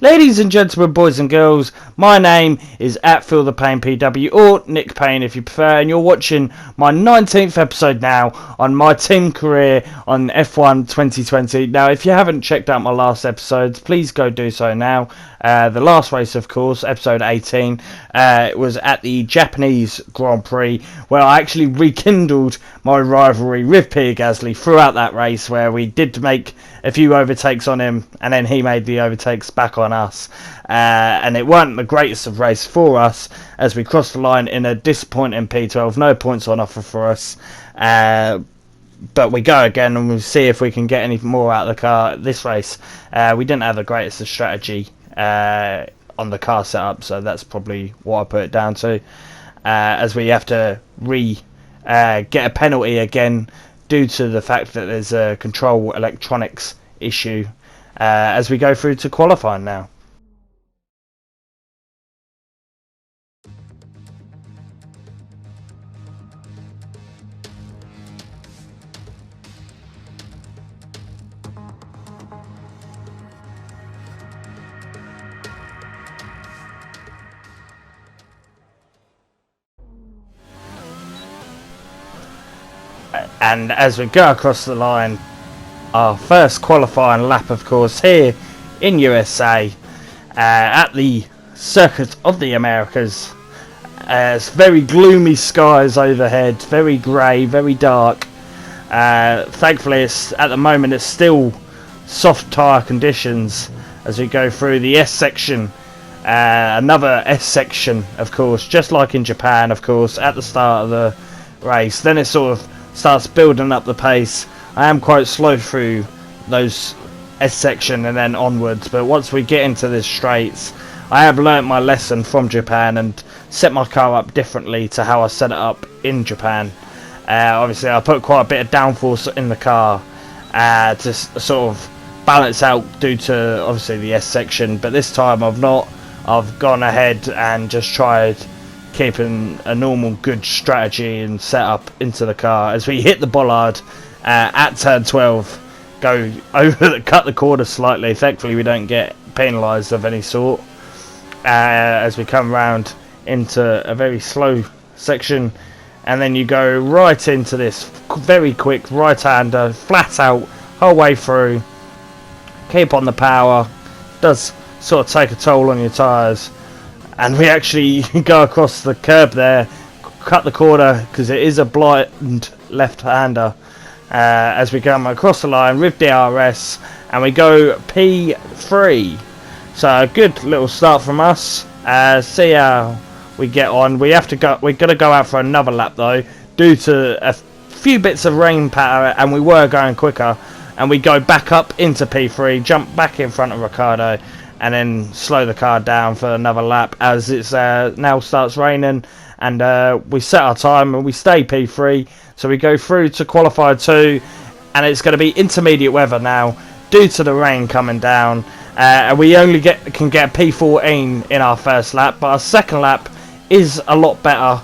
Ladies and gentlemen, boys and girls, my name is @FeelThePainPW, or Nick Payne if you prefer, and you're watching my 19th episode now on my team career on F1 2020. Now, if you haven't checked out my last episodes, please go do so now. The last race, of course, episode 18, was at the Japanese Grand Prix, where I actually rekindled my rivalry with Pierre Gasly throughout that race, where we did make a few overtakes on him, and then he made the overtakes back on us. And it weren't the greatest of race for us, as we crossed the line in a disappointing P12, no points on offer for us. But we go again, and we'll see if we can get any more out of the car this race. We didn't have the greatest of strategy on the car setup, so that's probably what I put it down to, as we have to get a penalty again due to the fact that there's a control electronics issue as we go through to qualifying now. And as we go across the line, our first qualifying lap, of course, here in USA, at the Circuit of the Americas. It's very gloomy skies overhead, very grey, very dark. Thankfully, at the moment, it's still soft tyre conditions as we go through the S section. Another S section, of course, just like in Japan, of course, at the start of the race. Then it sort of starts building up the pace. I am quite slow through those S section and then onwards, but once we get into the straights, I have learnt my lesson from Japan and set my car up differently to how I set it up in Japan. Obviously, I put quite a bit of downforce in the car to sort of balance out due to obviously the S section, but this time I've not. I've gone ahead and just tried keeping a normal good strategy and set up into the car as we hit the bollard at turn 12, go over cut the corner slightly. Thankfully we don't get penalised of any sort as we come round into a very slow section, and then you go right into this very quick right-hander, flat out whole way through. Keep on the power, does sort of take a toll on your tyres. And we actually go across the curb there, cut the corner, because it is a blind left-hander, as we come across the line with DRS, and we go P3. So a good little start from us. See how we get on. We're gonna go out for another lap though, due to a few bits of rain patter, and we were going quicker. And we go back up into P3, jump back in front of Ricardo, and then slow the car down for another lap as it's now starts raining, and we set our time and we stay P3. So we go through to qualify 2, and it's going to be intermediate weather now due to the rain coming down, and we only can get P14 in our first lap, but our second lap is a lot better.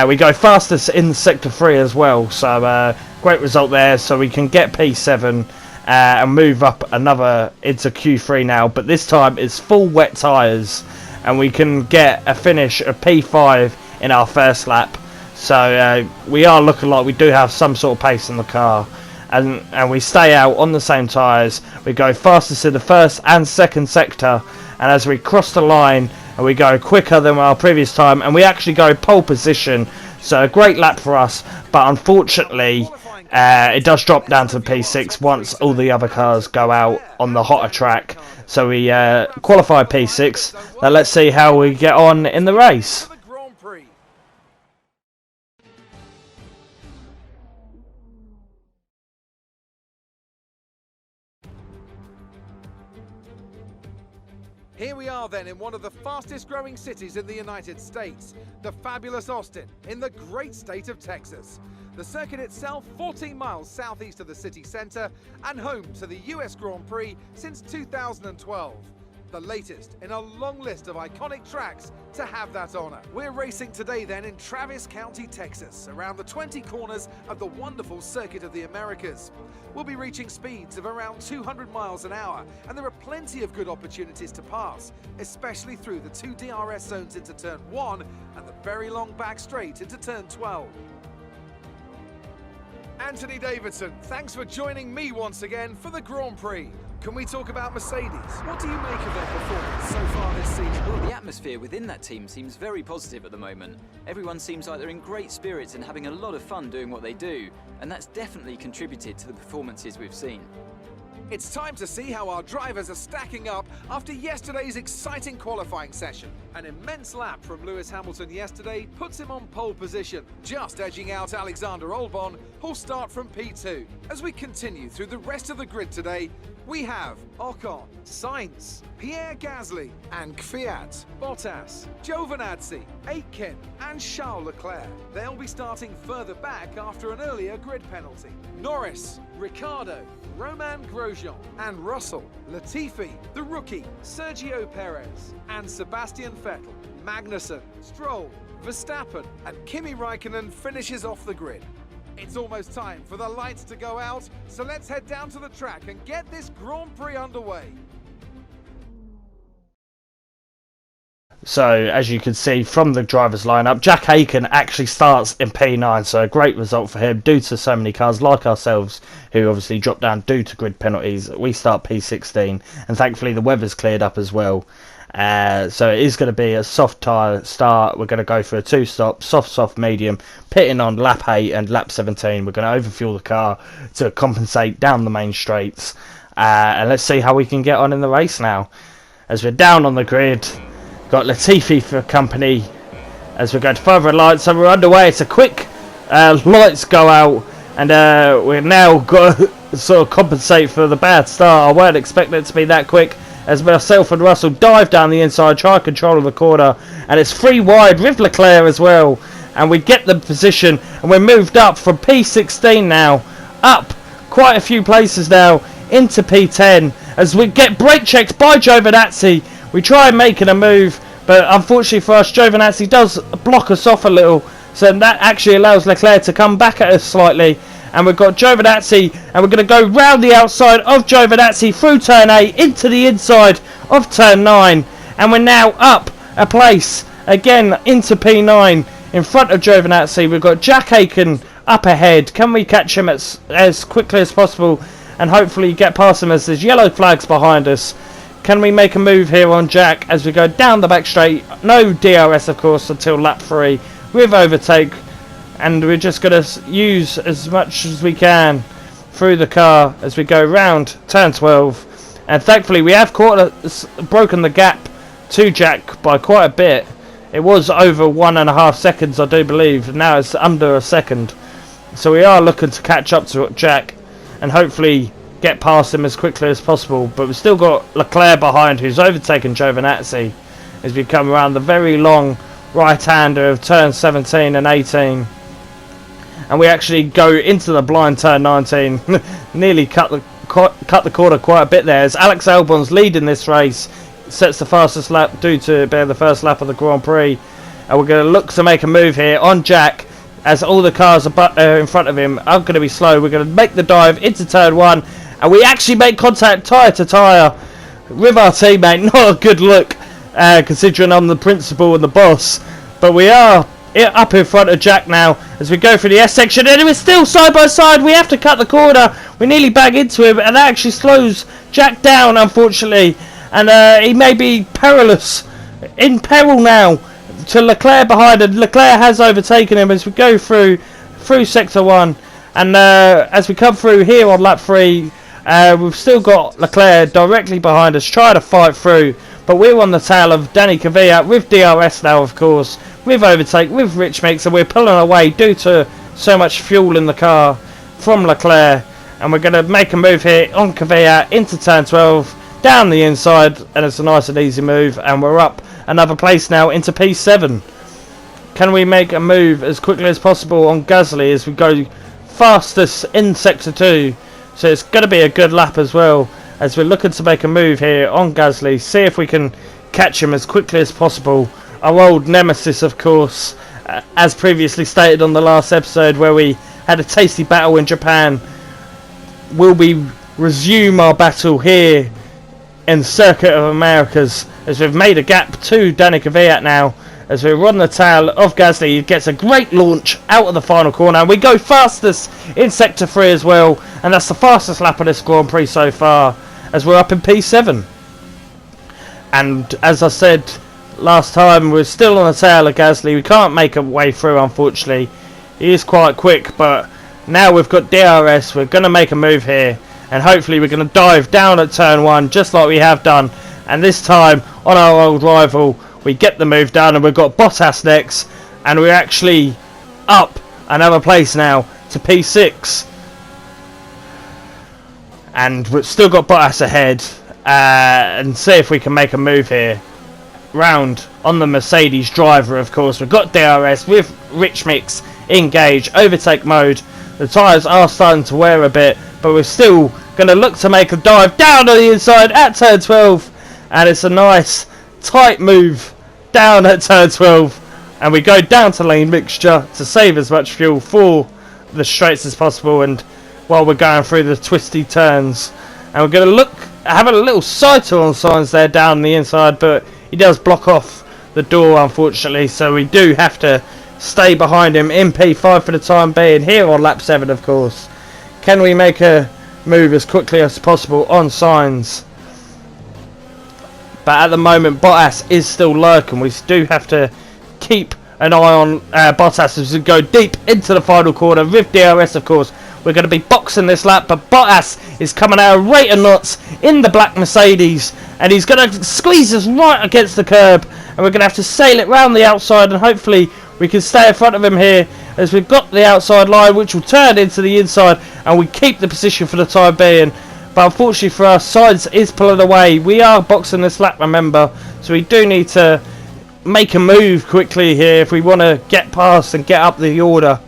We go fastest in sector 3 as well, so great result there. So we can get P7 and move up another into Q3 now, but this time it's full wet tyres, and we can get a finish of P5 in our first lap. So we are looking like we do have some sort of pace in the car, and we stay out on the same tyres. We go fastest in the first and second sector, and as we cross the line, and we go quicker than our previous time, and we actually go pole position. So a great lap for us, but unfortunately it does drop down to P6 once all the other cars go out on the hotter track. So we qualify P6. Now let's see how we get on in the race. Here we are then in one of the fastest growing cities in the United States, the fabulous Austin, in the great state of Texas. The circuit itself 14 miles southeast of the city centre and home to the US Grand Prix since 2012. the latest in a long list of iconic tracks to have that honor. We're racing today then in Travis County, Texas, around the 20 corners of the wonderful Circuit of the Americas. We'll be reaching speeds of around 200 miles an hour, and there are plenty of good opportunities to pass, especially through the 2 DRS zones into turn 1 and the very long back straight into turn 12. Anthony Davidson, thanks for joining me once again for the Grand Prix. Can we talk about Mercedes? What do you make of their performance so far this season? Well, the atmosphere within that team seems very positive at the moment. Everyone seems like they're in great spirits and having a lot of fun doing what they do, and that's definitely contributed to the performances we've seen. It's time to see how our drivers are stacking up after yesterday's exciting qualifying session. An immense lap from Lewis Hamilton yesterday puts him on pole position, just edging out Alexander Albon, who'll start from P2. As we continue through the rest of the grid today, we have Ocon, Sainz, Pierre Gasly and Kvyat, Bottas, Giovinazzi, Aitken and Charles Leclerc. They'll be starting further back after an earlier grid penalty. Norris, Ricciardo, Romain Grosjean and Russell, Latifi, the rookie, Sergio Perez and Sebastian Vettel, Magnussen, Stroll, Verstappen and Kimi Raikkonen finishes off the grid. It's almost time for the lights to go out, so let's head down to the track and get this Grand Prix underway. So, as you can see from the driver's lineup, Jack Aitken actually starts in P9, so a great result for him due to so many cars like ourselves who obviously dropped down due to grid penalties. We start P16, and thankfully the weather's cleared up as well. So it is going to be a soft tyre start. We're going to go for a 2-stop, soft, medium, pitting on lap 8 and lap 17. We're going to overfuel the car to compensate down the main straights. And let's see how we can get on in the race now. As we're down on the grid, got Latifi for company as we go to further lights. So we're underway. It's a quick lights go out, and we're now got to sort of compensate for the bad start. I weren't expecting it to be that quick, as myself and Russell dive down the inside, try control of the corner, and it's free wide with Leclerc as well, and we get the position, and we're moved up from P16 now, up quite a few places now, into P10, as we get brake checked by Giovinazzi. We try making a move, but unfortunately for us, Giovinazzi does block us off a little, so that actually allows Leclerc to come back at us slightly. And we've got Giovinazzi, and we're going to go round the outside of Giovinazzi through turn 8 into the inside of turn 9, and we're now up a place again into P9 in front of Giovinazzi. We've got Jack Aitken up ahead. Can we catch him as quickly as possible and hopefully get past him as there's yellow flags behind us? Can we make a move here on Jack as we go down the back straight? No DRS of course until lap 3 with overtake. And we're just going to use as much as we can through the car as we go round turn 12. And thankfully we have broken the gap to Jack by quite a bit. It was over 1.5 seconds I do believe. Now it's under a second. So we are looking to catch up to Jack and hopefully get past him as quickly as possible. But we've still got Leclerc behind, who's overtaken Giovinazzi as we come around the very long right-hander of turn 17 and 18. And we actually go into the blind turn 19. Nearly cut the corner quite a bit there, as Alex Albon's leading this race, sets the fastest lap due to being the first lap of the Grand Prix. And we're going to look to make a move here on Jack, as all the cars are in front of him are going to be slow. We're going to make the dive into turn 1, and we actually make contact tyre to tyre with our teammate. Not a good look, considering I'm the principal and the boss, but we are up in front of Jack now as we go through the S section, and we're still side by side. We have to cut the corner. We nearly bang into him, and that actually slows Jack down, unfortunately, and he may be in peril now to Leclerc behind, and Leclerc has overtaken him as we go through sector 1. And as we come through here on lap 3, we've still got Leclerc directly behind us trying to fight through, but we're on the tail of Danny Kvyat with DRS now, of course, with overtake, with rich mix, and we're pulling away due to so much fuel in the car from Leclerc. And we're going to make a move here on Kvyat into turn 12, down the inside, and it's a nice and easy move, and we're up another place now into P7. Can we make a move as quickly as possible on Gasly as we go fastest in sector 2? So it's going to be a good lap as well. as we're looking to make a move here on Gasly, see if we can catch him as quickly as possible. Our old nemesis, of course, as previously stated on the last episode where we had a tasty battle in Japan. Will we resume our battle here in Circuit of Americas, as we've made a gap to Danica Kvyat now, as we run the tail of Gasly. He gets a great launch out of the final corner, and we go fastest in Sector 3 as well, and that's the fastest lap of this Grand Prix so far, as we're up in P7. And as I said last time, we're still on the tail of Gasly. We can't make a way through, unfortunately. He is quite quick, but now we've got DRS. We're going to make a move here, and hopefully we're going to dive down at turn 1 just like we have done, and this time on our old rival we get the move done, and we've got Bottas next, and we're actually up another place now to P6, and we've still got Bottas ahead, and see if we can make a move here round on the Mercedes driver. Of course, we've got DRS with Rich Mix engage overtake mode. The tyres are starting to wear a bit, but we're still going to look to make a dive down to the inside at turn 12, and it's a nice tight move down at turn 12, and we go down to lane mixture to save as much fuel for the straights as possible, and while we're going through the twisty turns, and we're going to have a little Saito on signs there down the inside, but he does block off the door unfortunately, so we do have to stay behind him in P5 for the time being here on lap 7. Of course, can we make a move as quickly as possible on signs? But at the moment Bottas is still lurking. We do have to keep an eye on Bottas as we go deep into the final corner with DRS. Of course, we're going to be boxing this lap, but Bottas is coming out of rate of knots in the black Mercedes, and he's going to squeeze us right against the curb, and we're going to have to sail it round the outside, and hopefully we can stay in front of him here, as we've got the outside line which will turn into the inside, and we keep the position for the time being. But unfortunately for us, sides is pulling away. We are boxing this lap, remember, so we do need to make a move quickly here if we want to get past and get up the order.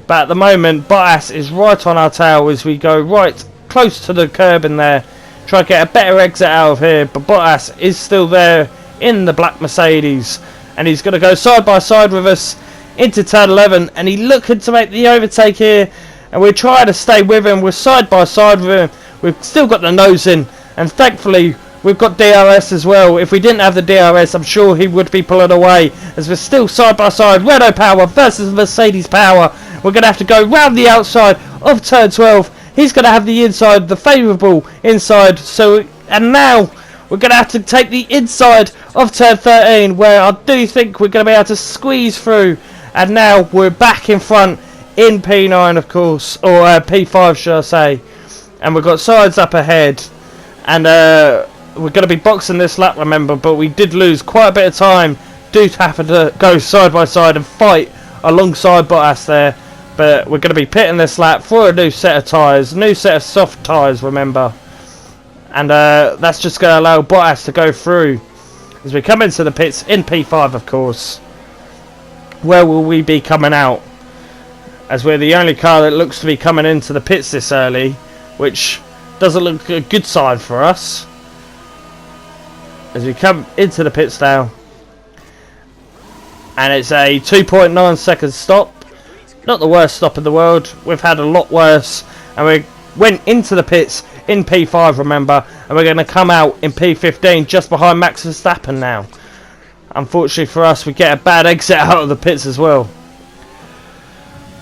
But at the moment Bottas is right on our tail as we go right close to the curb in there, try to get a better exit out of here, but Bottas is still there in the black Mercedes, and he's going to go side by side with us into turn 11, and he's looking to make the overtake here, and we're trying to stay with him. We're side by side with him. We've still got the nose in, and thankfully we've got DRS as well. If we didn't have the DRS, I'm sure he would be pulling away, as we're still side by side. Renault power versus Mercedes power. We're going to have to go round the outside of turn 12. He's going to have the inside, the favourable inside. And now we're going to have to take the inside of turn 13, where I do think we're going to be able to squeeze through. And now we're back in front in P9, of course, or P5 should I say. And we've got sides up ahead, and we're going to be boxing this lap, remember, but we did lose quite a bit of time due to having to go side by side and fight alongside Bottas there. But we're going to be pitting this lap for a new set of tyres, new set of soft tyres, remember, and that's just going to allow Bottas to go through as we come into the pits in P5, of course. Where will we be coming out, as we're the only car that looks to be coming into the pits this early, which doesn't look a good sign for us as we come into the pits now. And it's a 2.9 second stop, not the worst stop in the world. We've had a lot worse, and we went into the pits in P5, remember, and we're going to come out in P15 just behind Max Verstappen now. Unfortunately for us, we get a bad exit out of the pits as well.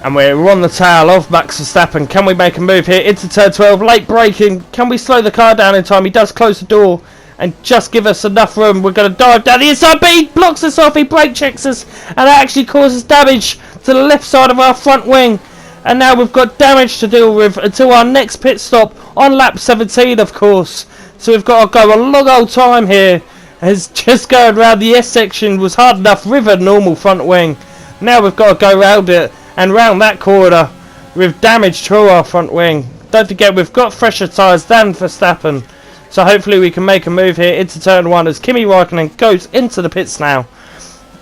And we're on the tail of Max Verstappen. Can we make a move here into turn 12? Late braking. Can we slow the car down in time? He does close the door and just give us enough room. We're going to dive down the inside, but he blocks us off. He brake checks us, and that actually causes damage to the left side of our front wing. And now we've got damage to deal with until our next pit stop on lap 17, of course. So we've got to go a long old time here, as just going around the S section was hard enough with a normal front wing. Now we've got to go around it and round that corner with damage to our front wing. Don't forget, we've got fresher tyres than Verstappen, so hopefully we can make a move here into turn 1 as Kimi Raikkonen goes into the pits now.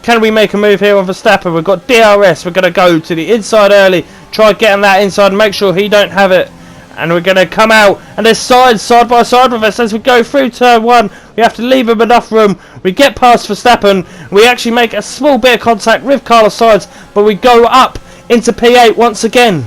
Can we make a move here on Verstappen? We've got DRS. We're going to go to the inside early, try getting that inside and make sure he don't have it, And we're going to come out, and they're side by side with us as we go through turn 1. We have to leave them enough room. We get past Verstappen. We actually make a small bit of contact with Carlos Sainz, but we go up into P8 once again.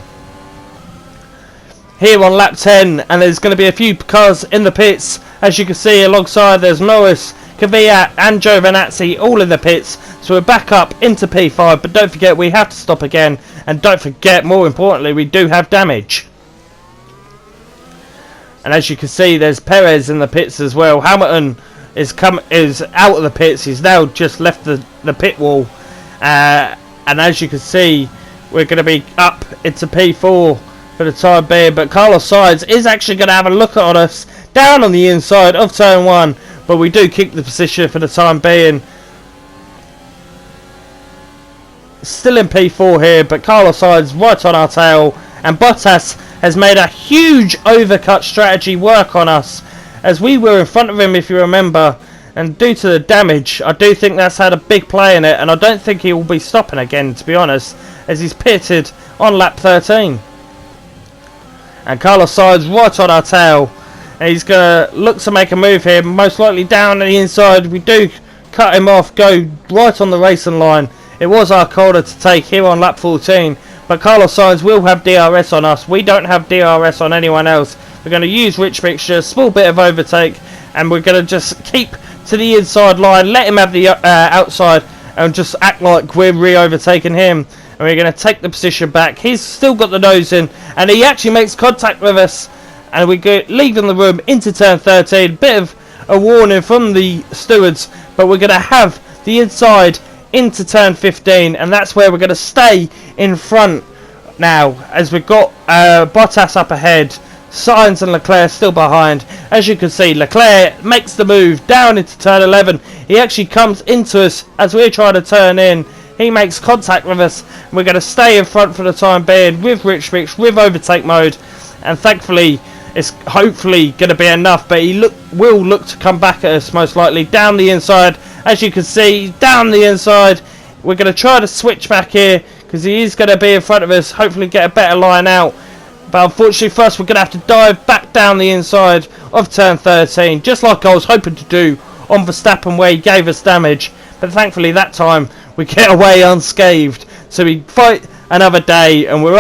Here on lap 10, and there's going to be a few cars in the pits. As you can see, alongside there's Norris, Kvyat and Giovinazzi all in the pits. So we're back up into P5, but don't forget we have to stop again. And don't forget, more importantly, we do have damage. And as you can see, there's Perez in the pits as well. Hamilton is out of the pits. He's now just left the pit wall. And as you can see, we're going to be up into P4 for the time being. But Carlos Sainz is actually going to have a look at us down on the inside of turn 1. But we do keep the position for the time being. Still in P4 here, but Carlos Sainz right on our tail. And Bottas has made a huge overcut strategy work on us, as we were in front of him, if you remember, and due to the damage, I do think that's had a big play in it, and I don't think he will be stopping again, to be honest, as he's pitted on lap 13. And Carlos Sainz right on our tail, and he's going to look to make a move here, most likely down the inside. We do cut him off, go right on the racing line. It was our corner to take here on lap 14. But Carlos Sainz will have DRS on us. We don't have DRS on anyone else. We're going to use rich mixture, small bit of overtake, and we're going to just keep to the inside line, let him have the outside, and just act like we're re-overtaking him. And we're going to take the position back. He's still got the nose in, and he actually makes contact with us. And we go leaving the room into turn 13. Bit of a warning from the stewards, but we're going to have the inside into turn 15, and that's where we're going to stay in front now, as we've got Bottas up ahead, Sainz and Leclerc still behind. As you can see, Leclerc makes the move down into turn 11. He actually comes into us as we're trying to turn in. He makes contact with us, and we're going to stay in front for the time being with rich mix, with overtake mode, and thankfully it's hopefully going to be enough, but he will look to come back at us most likely down the inside. As you can see, down the inside, we're going to try to switch back here, because he is going to be in front of us, hopefully get a better line out. But unfortunately for us, we're going to have to dive back down the inside of turn 13, just like I was hoping to do on Verstappen, where he gave us damage. But thankfully that time, we get away unscathed. So we fight another day, and we're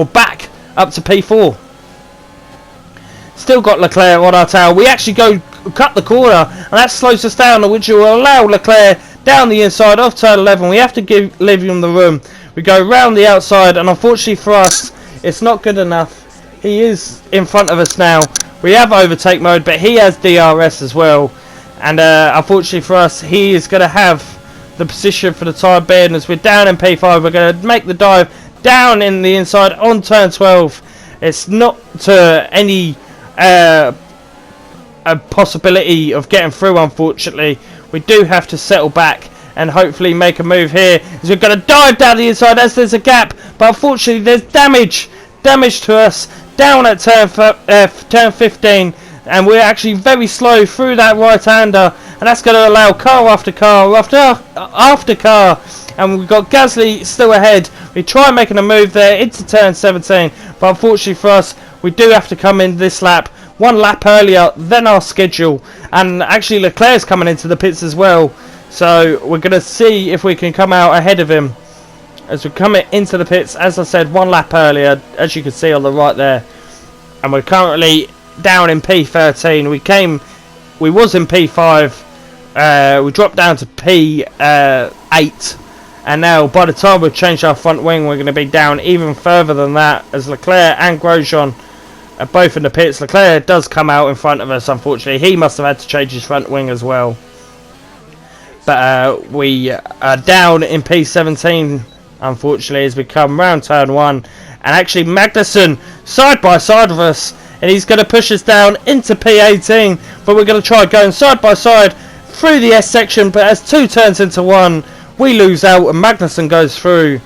back up to P4. Still got Leclerc on our tail. We actually go cut the corner, and that slows us down, which will allow Leclerc down the inside of turn 11. We have to leave him the room. We go round the outside, and unfortunately for us, it's not good enough. He is in front of us now. We have overtake mode, but he has DRS as well. And unfortunately for us, he is going to have the position for the time being. As we're down in P5, we're going to make the dive down in the inside on turn 12. It's not to any a possibility of getting through, unfortunately. We do have to settle back and hopefully make a move here, as we're going to dive down the inside as there's a gap, but unfortunately there's damage to us down at turn 15, and we're actually very slow through that right-hander, and that's going to allow car after car after car, and we've got Gasly still ahead. We try making a move there into turn 17, but unfortunately for us, we do have to come in this lap one lap earlier than our schedule, and actually Leclerc's coming into the pits as well, so we're going to see if we can come out ahead of him as we come into the pits, as I said, one lap earlier, as you can see on the right there. And we're currently down in P13. We was in P5, we dropped down to P8, and now by the time we've changed our front wing, we're going to be down even further than that, as Leclerc and Grosjean are both in the pits. Leclerc does come out in front of us, unfortunately. He must have had to change his front wing as well. But we are down in P17, unfortunately, as we come round turn 1. And actually Magnussen side by side with us, and he's going to push us down into P18. But we're going to try going side by side through the S section, but as two turns into one, we lose out and Magnussen goes through.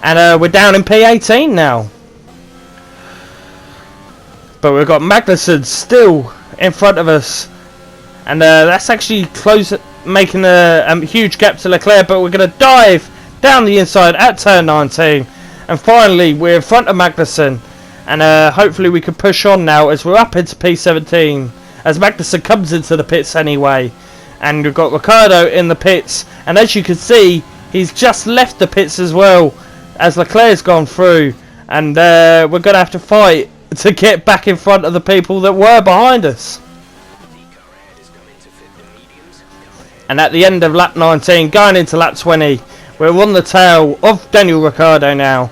And we're down in P18 now. But we've got Magnussen still in front of us, and that's actually making a huge gap to Leclerc. But we're going to dive down the inside at turn 19, and finally we're in front of Magnussen, and hopefully we can push on now as we're up into P17, as Magnussen comes into the pits anyway, and we've got Ricciardo in the pits, and as you can see, he's just left the pits as well, as Leclerc's gone through, and we're going to have to fight to get back in front of the people that were behind us. And at the end of lap 19, going into lap 20, we're on the tail of Daniel Ricciardo now.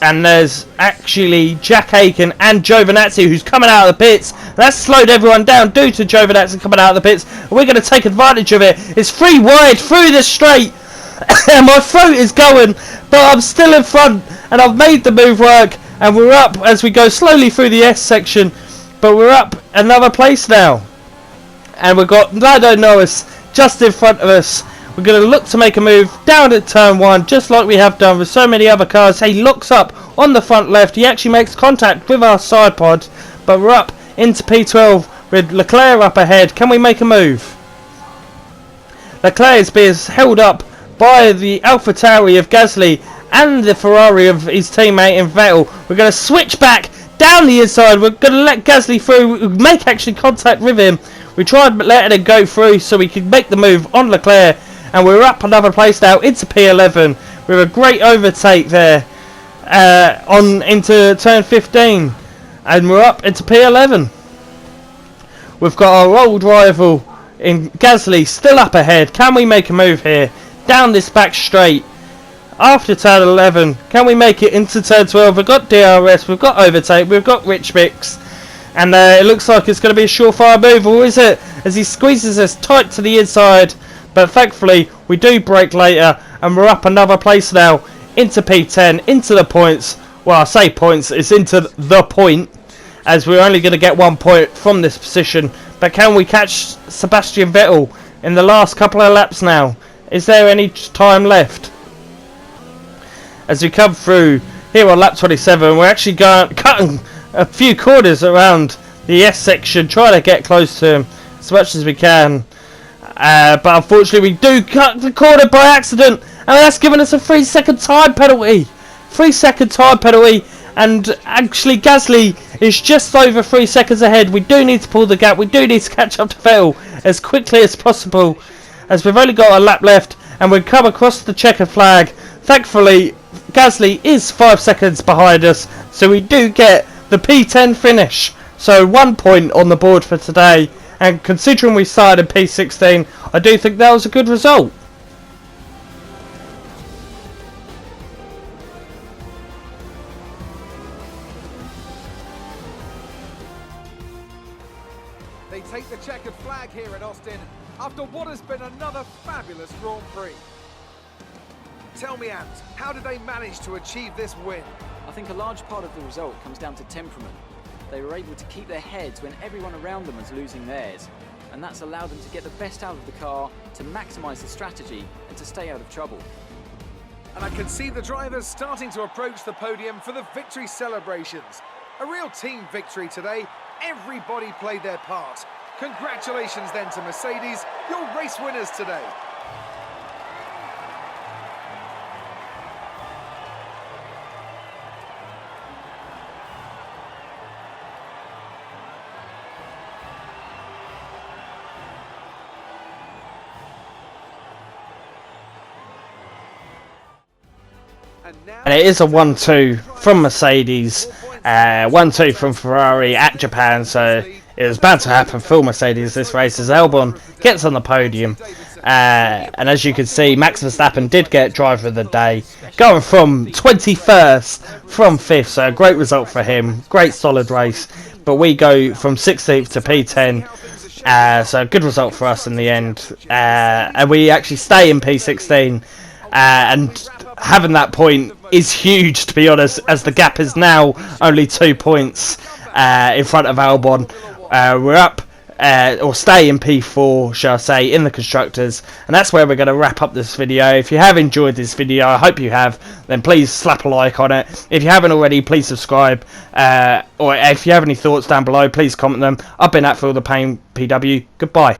And there's actually Jack Aiken and Giovinazzi who's coming out of the pits. That's slowed everyone down due to Giovinazzi coming out of the pits. And we're going to take advantage of it. It's 3 wide through the straight. And my throat is going, but I'm still in front. And I've made the move work. And we're up as we go slowly through the S section. But we're up another place now. And we've got Lando Norris just in front of us. We're going to look to make a move down at turn 1, just like we have done with so many other cars. He looks up on the front left. He actually makes contact with our side pod. But we're up into P12 with Leclerc up ahead. Can we make a move? Leclerc is being held up by the AlphaTauri of Gasly and the Ferrari of his teammate in Vettel. We're going to switch back down the inside. We're going to let Gasly through. We make actually contact with him. We tried letting him go through so we could make the move on Leclerc. And we're up another place now into P11 with a great overtake there on into turn 15, and we're up into P11. We've got our old rival in Gasly still up ahead. Can we make a move here down this back straight after turn 11? Can we make it into turn 12? We've got DRS, we've got overtake, we've got Rich Mix, and it looks like it's going to be a surefire move, or is it? As he squeezes us tight to the inside. But thankfully, we do break later, and we're up another place now, into P10, into the points. Well, I say points, it's into the point, as we're only going to get 1 point from this position. But can we catch Sebastian Vettel in the last couple of laps now? Is there any time left? As we come through here on lap 27, we're actually cutting a few corners around the S section, trying to get close to him as much as we can. But unfortunately we do cut the corner by accident, and that's given us a 3-second time penalty. 3-second time penalty, and actually Gasly is just over 3 seconds ahead. We do need to pull the gap. We do need to catch up to Vettel as quickly as possible, as we've only got a lap left, and we've come across the checkered flag. Thankfully Gasly is 5 seconds behind us, so we do get the P10 finish. So 1 point on the board for today. And considering we started in P16, I do think that was a good result. They take the checkered flag here in Austin after what has been another fabulous Grand Prix. Tell me, Ant, how did they manage to achieve this win? I think a large part of the result comes down to temperament. They were able to keep their heads when everyone around them was losing theirs, and that's allowed them to get the best out of the car, to maximise the strategy, and to stay out of trouble. And I can see the drivers starting to approach the podium for the victory celebrations. A real team victory today. Everybody played their part. Congratulations then to Mercedes, your race winners today. And it is a 1-2 from Mercedes, 1-2 from Ferrari at Japan, so it was bound to happen for Mercedes this race as Albon gets on the podium. And as you can see, Max Verstappen did get driver of the day, going from 21st from 5th, so a great result for him, great solid race. But we go from 16th to P10, so a good result for us in the end. And we actually stay in P16, and having that point is huge, to be honest, as the gap is now only 2 points in front of Albon. We're up, or stay in P4, shall I say, in the Constructors, and that's where we're going to wrap up this video. If you have enjoyed this video, I hope you have, then please slap a like on it. If you haven't already, please subscribe, or if you have any thoughts down below, please comment them. I've been at Feel the Pain PW. Goodbye.